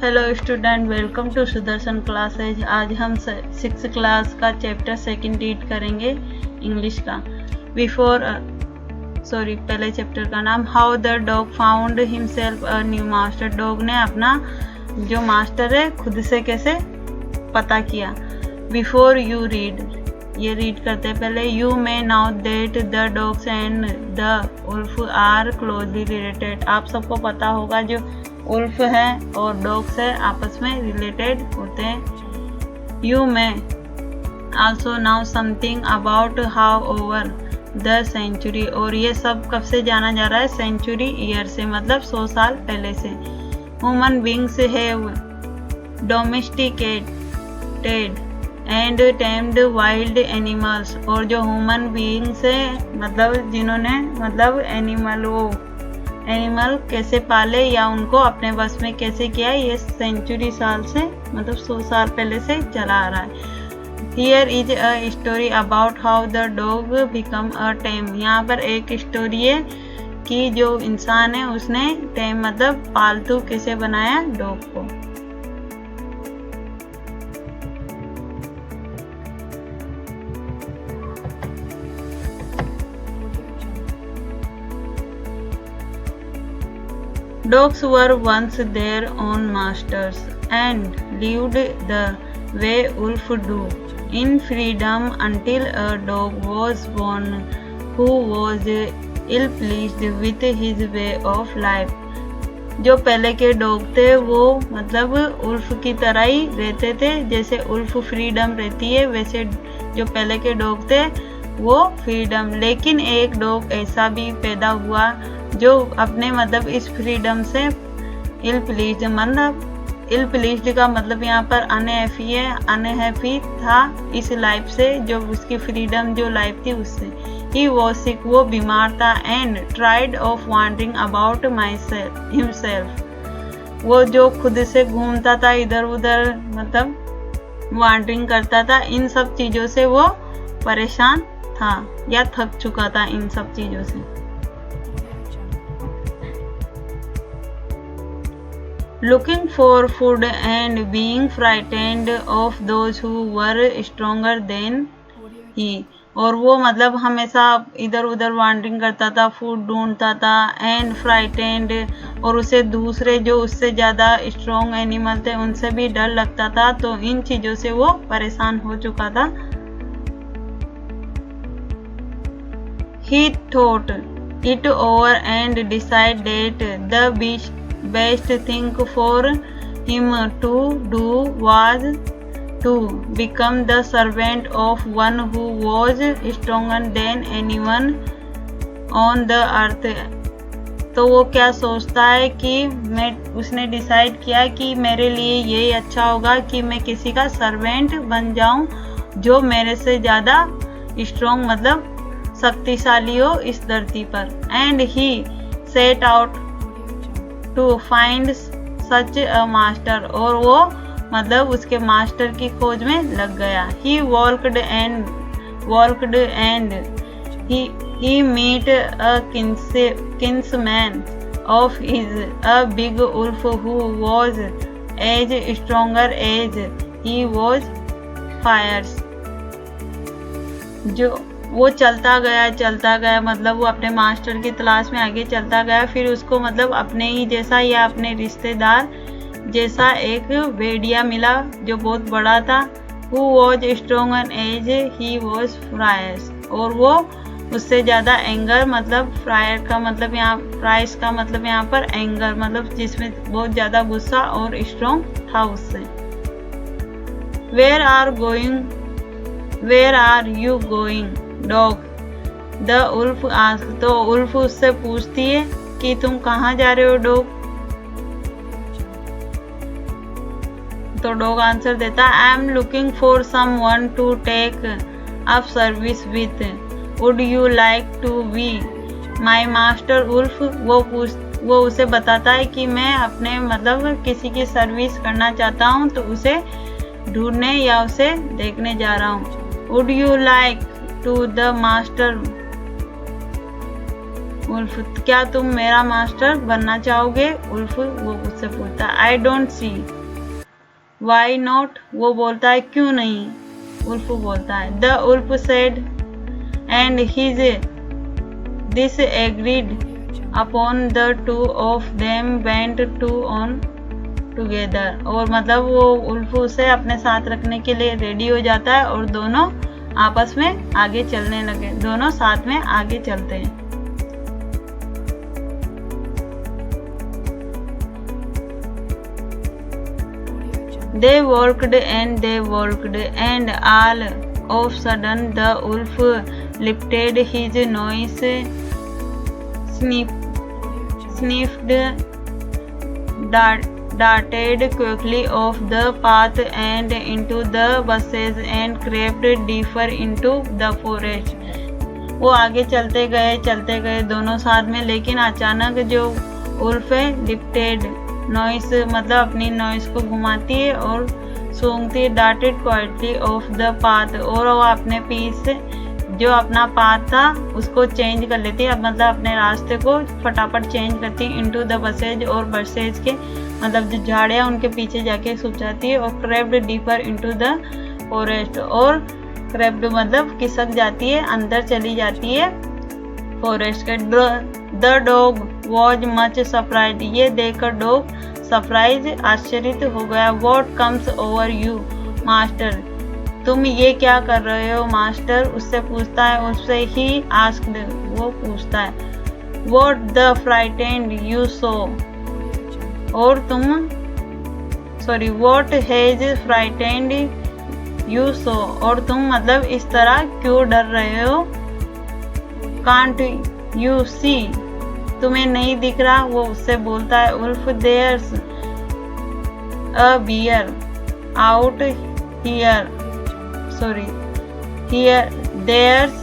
Hello student, welcome to Sudarshan classes. आज हम 6th class का चैप्टर 2 रीड करेंगे इंग्लिश का। पहले चैप्टर का नाम how the dog found himself a new master. Dog ने अपना जो मास्टर है खुद से कैसे पता किया। बिफोर यू रीड, ये रीड करते पहले। You may know that the dogs and the wolf are closely related. आप सबको पता होगा जो उल्फ है और डॉग्स है आपस में रिलेटेड होते हैं। You may also know something about how over the century. और ये सब कब से जाना जा रहा है? सेंचुरी ईयर से, मतलब 100 साल पहले से। Human beings have domesticated and tamed wild animals. और जो ह्यूमन बींग्स है मतलब जिन्होंने एनिमल कैसे पाले या उनको अपने बस में कैसे किया, ये सेंचुरी साल से मतलब 100 साल पहले से चला आ रहा है। Here is a story about how the dog become a tame. यहाँ पर एक स्टोरी है कि जो इंसान है उसने टेम मतलब पालतू कैसे बनाया डॉग को। Dogs were once their own masters and lived the way wolves do, in freedom until a dog was born who was ill-pleased with his way of life. जो पहले के डॉग थे वो मतलब उल्फ की तरह ही रहते थे, जैसे उल्फ फ्रीडम रहती है वैसे जो पहले के डॉग थे वो फ्रीडम। लेकिन एक डॉग ऐसा भी पैदा हुआ जो अपने मतलब इस फ्रीडम से इल प्लीज्ड, मतलब इल प्लीज्ड का मतलब यहाँ पर अनहैप्पी है, अनहैप्पी था इस लाइफ से, जो उसकी फ्रीडम जो लाइफ थी उससे। ही वॉज सिक, वो बीमार था। And tried of wandering about himself, वो जो खुद से घूमता था इधर उधर, मतलब वॉन्डरिंग करता था। इन सब चीज़ों से वो परेशान था या थक चुका था इन सब चीज़ों से। Looking for food and being frightened of those who were stronger than he। और वो मतलब हमेशा इधर उधर वॉन्डरिंग करता था, फूड ढूंढता था। एंड फ्राइटेंड, और उसे दूसरे जो उससे ज़्यादा स्ट्रॉन्ग एनिमल थे उनसे भी डर लगता था, तो इन चीज़ों से वो परेशान हो चुका था। He thought it over and decided the best thing for him to do was to become the servant of one who was stronger than anyone on the earth। तो वो क्या सोचता है कि उसने डिसाइड किया कि मेरे लिए ये अच्छा होगा कि मैं किसी का सर्वेंट बन जाऊं जो मेरे से ज़्यादा स्ट्रॉन्ग मतलब शक्तिशाली हो इस धरती पर। And he set out to find such a master, और वो मतलब उसके मास्टर की खोज में लग गया। He walked and he meet a kinsman of his, a big wolf who was as stronger as he was fierce. जो वो चलता गया मतलब वो अपने मास्टर की तलाश में आगे चलता गया। फिर उसको मतलब अपने ही जैसा या अपने रिश्तेदार जैसा एक भेड़िया मिला जो बहुत बड़ा था। Who was stronger as he was fierce, और वो उससे ज़्यादा एंगर मतलब फ्रायर का मतलब यहाँ प्राइस का मतलब यहाँ पर एंगर मतलब जिसमें बहुत ज़्यादा गुस्सा और स्ट्रॉन्ग था उससे। Where are you going dog, the wolf ask. तो उल्फ उससे पूछती है कि तुम कहाँ जा रहे हो डॉग। तो डॉग आंसर देता है I am looking for someone to take up service with, would you like to be my master wolf. वो उसे बताता है कि मैं अपने मतलब किसी की सर्विस करना चाहता हूँ, तो उसे ढूंढने या उसे देखने जा रहा हूँ। Would you like to the master wolf, क्या तुम मेरा मास्टर बनना चाहोगे? उल्फ वो उससे पूछता है। I don't see why not, वो बोलता है क्यों नहीं? उल्फ बोलता है। The wolf said and his this agreed upon the two of them went to on together, और मतलब वो उल्फ उसे अपने साथ रखने के लिए रेडी हो जाता है और दोनों आपस में आगे चलने लगे, दोनों साथ में आगे चलते हैं। They walked and all of sudden the wolf lifted his nose, sniffed, darted quickly off the path and into the bushes and crept deeper into the forest. वो आगे चलते गए दोनों साथ में, लेकिन अचानक जो उल्फ है लिफ्टेड नॉइस मतलब अपनी नॉइस को घुमाती है और सूंघती है। Darted quietly of the path, और वो अपने पीछे जो अपना पाथ था उसको चेंज कर लेती है, मतलब अपने रास्ते को फटाफट चेंज करती है इनटू द बसेज, और बसेज के मतलब जो झाड़ियाँ उनके पीछे जाके छुप जाती है। और क्रेप्ड डीपर इनटू द फॉरेस्ट, और क्रेप्ड मतलब खिसक जाती है, अंदर चली जाती है फॉरेस्ट के। The dog was much surprise, ये देखकर डॉग सरप्राइज आश्चर्यित हो गया। What comes over you master, तुम ये क्या कर रहे हो मास्टर? उससे पूछता है। उससे ही आस्क्ड, वो पूछता है। What the frightened you so, और तुम sorry what has frightened you so, और तुम मतलब इस तरह क्यों डर रहे हो? कांट यू सी, तुम्हें नहीं दिख रहा? वो उससे बोलता है। Wolf there's a bear out here, sorry here, there's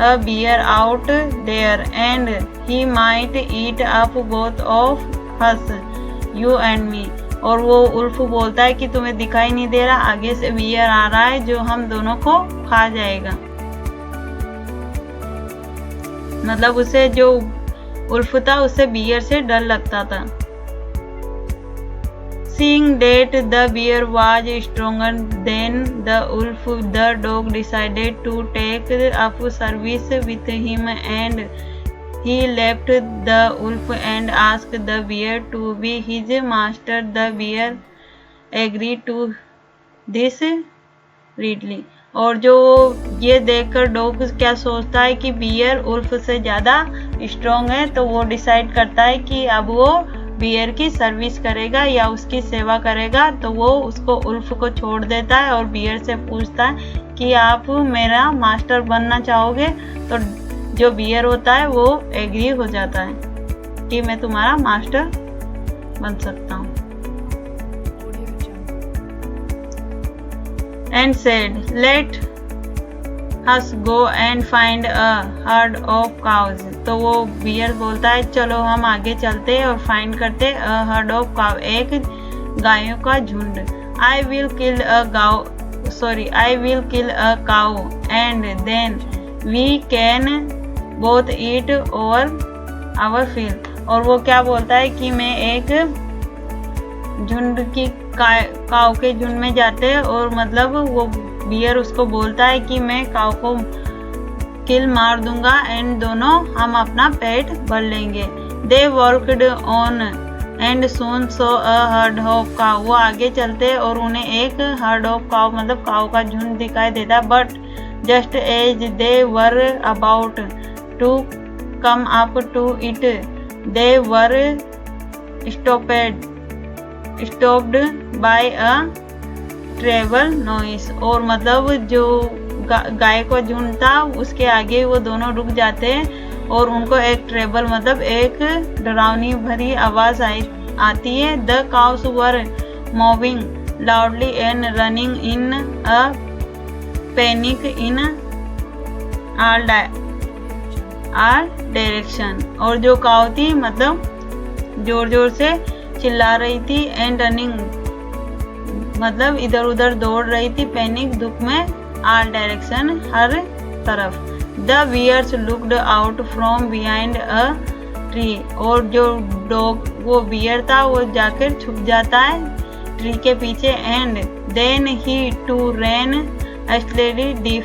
a bear out there and he might eat up both of us, you and me. और वो उल्फ बोलता है कि तुम्हें दिखाई नहीं दे रहा, आगे से बियर आ रहा है जो हम दोनों को खा जाएगा। मतलब उसे जो उल्फ था उससे बियर से डर लगता था। Seeing that the bear was stronger than the wolf, the dog decided to take up service with him, and he left the wolf and asked the bear to be his master. The bear agreed to this readily. और जो ये देखकर dog क्या सोचता है कि beer Ulf से ज़्यादा स्ट्रॉन्ग है, तो वो डिसाइड करता है कि अब वो बियर की सर्विस करेगा या उसकी सेवा करेगा। तो वो उसको उल्फ को छोड़ देता है और बियर से पूछता है कि आप मेरा मास्टर बनना चाहोगे? तो जो बियर होता है वो एग्री हो जाता है कि मैं तुम्हारा मास्टर बन सकता हूँ। And said, let us go and find a herd of cows. तो वो बियर बोलता है चलो हम आगे चलते और फाइंड करते a herd of cow, एक गायों का झुंड। I will kill a cow and then we can both eat over our fill. और वो क्या बोलता है कि मैं एक झुंड की काव के झुंड में जाते हैं, और मतलब वो बियर उसको बोलता है कि मैं काव को किल मार दूंगा एंड दोनों हम अपना पेट भर लेंगे। They walked on and soon saw a herd of cow, वो आगे चलते और उन्हें एक हर्ड ऑफ काव मतलब काव का झुंड दिखाई देता। But just as they were about to come up to it they were stopped by a terrible noise, और मतलब जो गाय का झुंड था उसके आगे वो दोनों रुक जाते हैं और उनको एक ट्रेबल मतलब एक डरावनी भरी आवाज आती है। The cows were moving loudly and running in a panic in all direction, और जो काव थी मतलब जोर जोर से चिल्ला रही थी एंड रनिंग मतलब इधर उधर दौड़ रही थी, पैनिक दुख में, ऑल डायरेक्शन हर तरफ। The bears looked out from behind a tree, और जो डॉग वो बियर था वो जाकर छुप जाता है ट्री के पीछे। And then he too ran steadily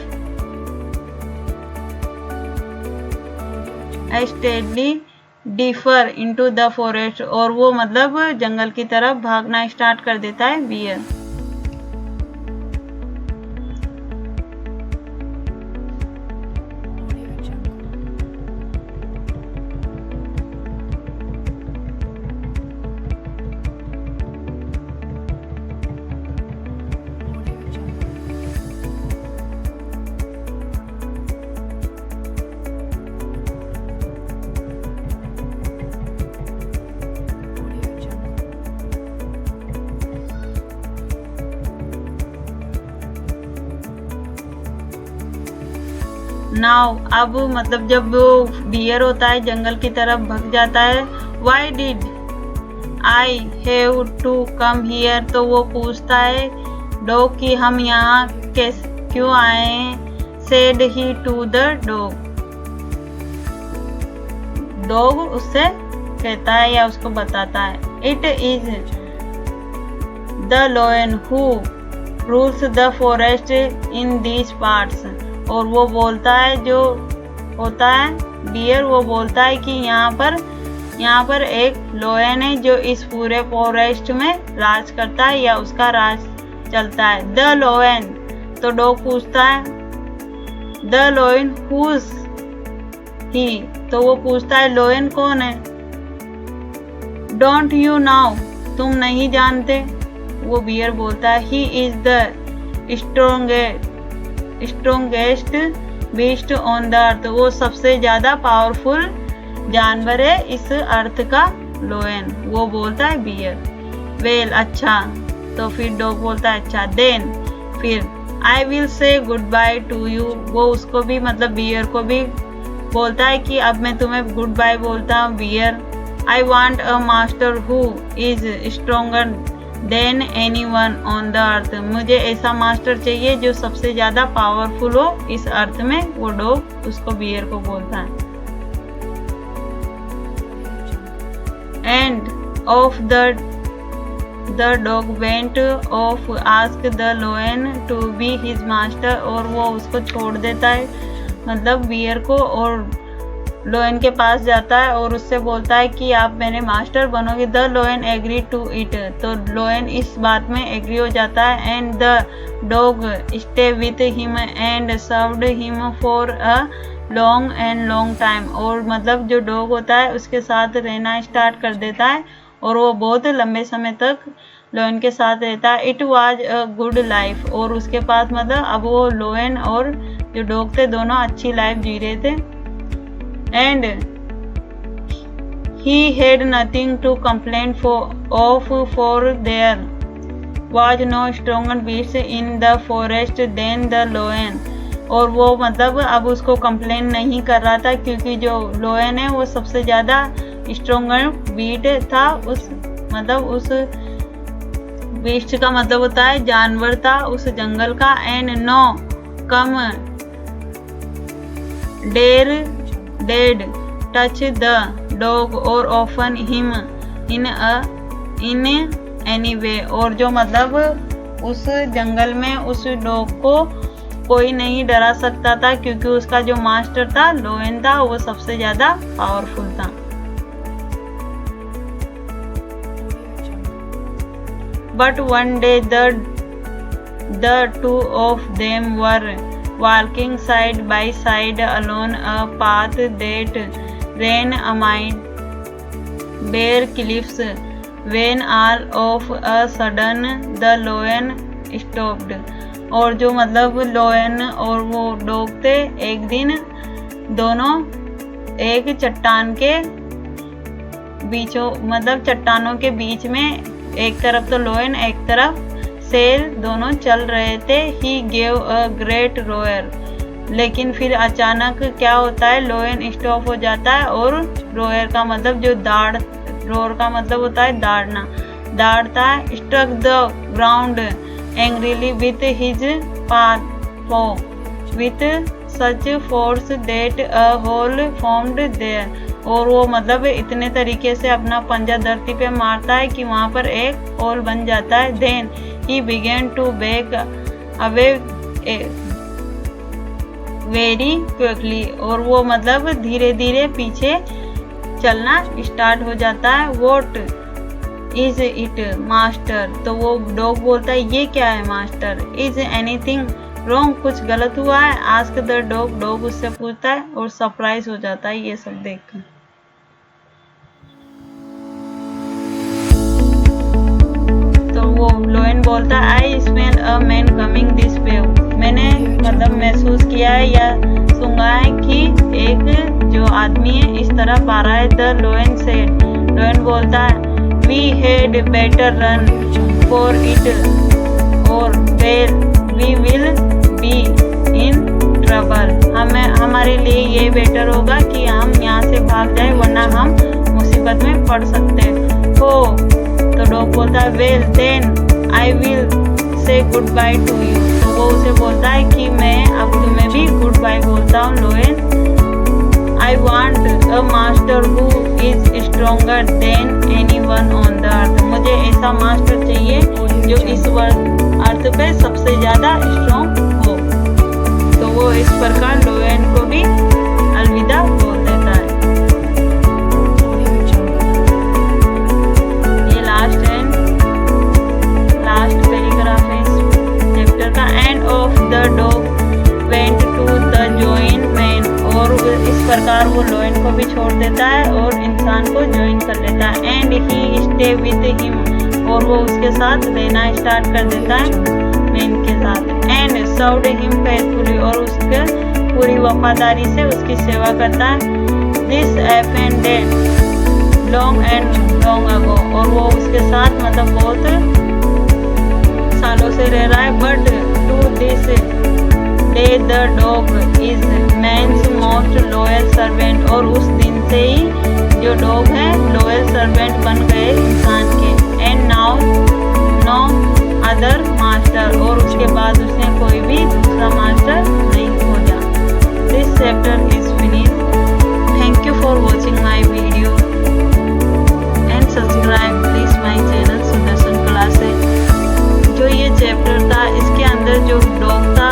deeper into the forest, और वो मतलब जंगल की तरफ भागना स्टार्ट कर देता है बियर। नाउ अब मतलब जब वो बियर होता है जंगल की तरफ भग जाता है, why did I have to come here, तो वो पूछता है डॉग कि हम यहाँ कैसे क्यों आए। Said he to the dog, dog उससे कहता है या उसको बताता है, it is the lion who rules the forest in these parts, और वो बोलता है जो होता है बियर, वो बोलता है कि यहाँ पर एक लॉयन है जो इस पूरे फॉरेस्ट में राज करता है या उसका राज चलता है। द लॉयन, तो डॉग पूछता है द लॉयन हुज ही, तो वो पूछता है लॉयन कौन है। डोंट यू नाउ, तुम नहीं जानते, वो बियर बोलता है he is the strongest beast on the अर्थ, वो सबसे ज्यादा पावरफुल जानवर है इस अर्थ का लोयन, वो बोलता है बियर। वेल अच्छा, तो फिर डॉग बोलता है अच्छा, देन फिर आई will say good bye to you, वो उसको भी मतलब बियर को भी बोलता है कि अब मैं तुम्हें गुड बाय बोलता हूँ bear. I want a master who is stronger than anyone on the earth, मुझे ऐसा मास्टर चाहिए जो सबसे ज्यादा पावरफुल हो इस अर्थ में, वो डॉग उसको बियर को बोलता है। And off the dog went off ask the lion to be his master, और वो उसको छोड़ देता है मतलब बियर को, और लोयन के पास जाता है और उससे बोलता है कि आप मेरे मास्टर बनोगे। The lion agree to it, तो लोयन इस बात में एग्री हो जाता है। And the dog stay with him and served him for a long time, और मतलब जो डॉग होता है उसके साथ रहना स्टार्ट कर देता है और वो बहुत लंबे समय तक लोयन के साथ रहता है। It was a good life, और उसके पास मतलब अब वो लोयन और जो डॉग थे दोनों अच्छी लाइफ जी रहे थे। And he had nothing to complain of, for there was no stronger beast in the forest than the lion, और वो मतलब अब उसको कंप्लेन नहीं कर रहा था क्योंकि जो लोयन है वो सबसे ज्यादा स्ट्रोंगर बीट था, उस मतलब उस बीस्ट का मतलब होता है जानवर था उस जंगल का। एंड नो कम डेड टच द डॉग और offend him in any way, और जो मतलब उस जंगल में उस डॉग को कोई नहीं डरा सकता था क्योंकि उसका जो मास्टर था लोयन था वो सबसे ज्यादा पावरफुल था। But one day the two of them were walking side by side along a path that ran amid bare cliffs, when all of a sudden the lion stopped, और जो मतलब लोयन और वो डॉग थे एक दिन दोनों एक चट्टान के बीचों मतलब चट्टानों के बीच में, एक तरफ तो लोयन एक तरफ शेर दोनों चल रहे थे। ही गेव अ ग्रेट रोयर, लेकिन फिर अचानक क्या होता है लोयन स्टॉप हो जाता है और रोयर का मतलब जो रोर का मतलब होता है दाड़ता है। Struck the ground angrily with his paw with such force that a hole formed there. और वो मतलब इतने तरीके से अपना पंजा धरती पे मारता है कि वहाँ पर एक होल बन जाता है. Then he began to back away very quickly. और वो मतलब धीरे धीरे पीछे चलना स्टार्ट हो जाता है. What is it, master? तो वो डॉग बोलता है ये क्या है मास्टर. Is anything wrong? कुछ गलत हुआ है? Ask the dog. डॉग उससे पूछता है और सरप्राइज हो जाता है ये सब देखकर. तो वो लोएन बोलता है I smell a man coming this way. मैंने मतलब महसूस किया है या सुना है कि एक जो आदमी है इस तरफ आ रहा है. The लोएन said. लोएन बोलता है we had better run for it or we will be in trouble. हमारे लिए ये बेटर होगा कि हम यहाँ से भाग जाए वरना हम मुसीबत में पड़ सकते हो. तो डॉग बोलता है well then I will say good bye to you. तो वो उसे बोलता है कि मैं अब तुम्हें भी गुड बाय बोलता हूँ लोएन. I want a master who is stronger than anyone on the earth. मुझे ऐसा मास्टर चाहिए जो इस अर्थ पे सबसे ज़्यादा स्ट्रॉन्ग हो. तो वो इस प्रकार लोएन को भी अलविदा बोल देता है. ये लास्ट पैराग्राफ है इस चैप्टर का. And off the dog went to the join man. और इस प्रकार वो लोएन को भी छोड़ देता है और इंसान को ज्वाइन कर लेता है. And he stay with him. और वो उसके साथ रहना स्टार्ट कर देता है मैन के साथ. And served him faithfully. और उसके पूरी वफादारी से उसकी सेवा करता है. This happened long ago. और वो उसके साथ मतलब बहुत सालों से रह रहा है. But to this day the dog is man's most loyal servant. और उस दिन से ही जो डॉग है लॉयल सर्वेंट बन गए इंसान के. And now no other master. और उसके बाद उसने कोई भी दूसरा मास्टर नहीं खोजा. This chapter is finish. Thank you for watching my video and subscribe please my channel Sudarshan classes. जो ये चैप्टर था इसके अंदर जो डॉग था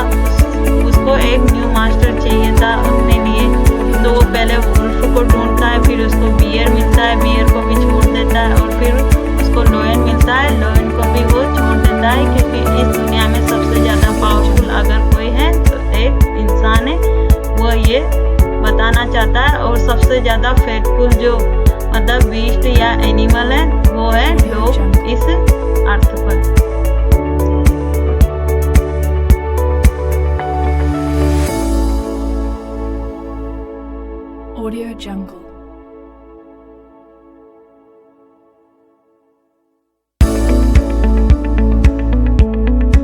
उसको एक न्यू मास्टर चाहिए था अपने लिए. तो वो पहले वुल्फ को ढूंढता है, फिर उसको बियर मिलता है, बियर को भी छोड़ देता है. और फिर उसको लोएन मिलता है, लोएन को भी वो छोड़ देता है. क्योंकि इस दुनिया में सबसे ज़्यादा पावरफुल अगर कोई है तो एक इंसान है. वो ये बताना चाहता है. और सबसे ज़्यादा फेथफुल जो मतलब बीस्ट या एनिमल है वो है डॉग इस अर्थ पर. Audio Jungle.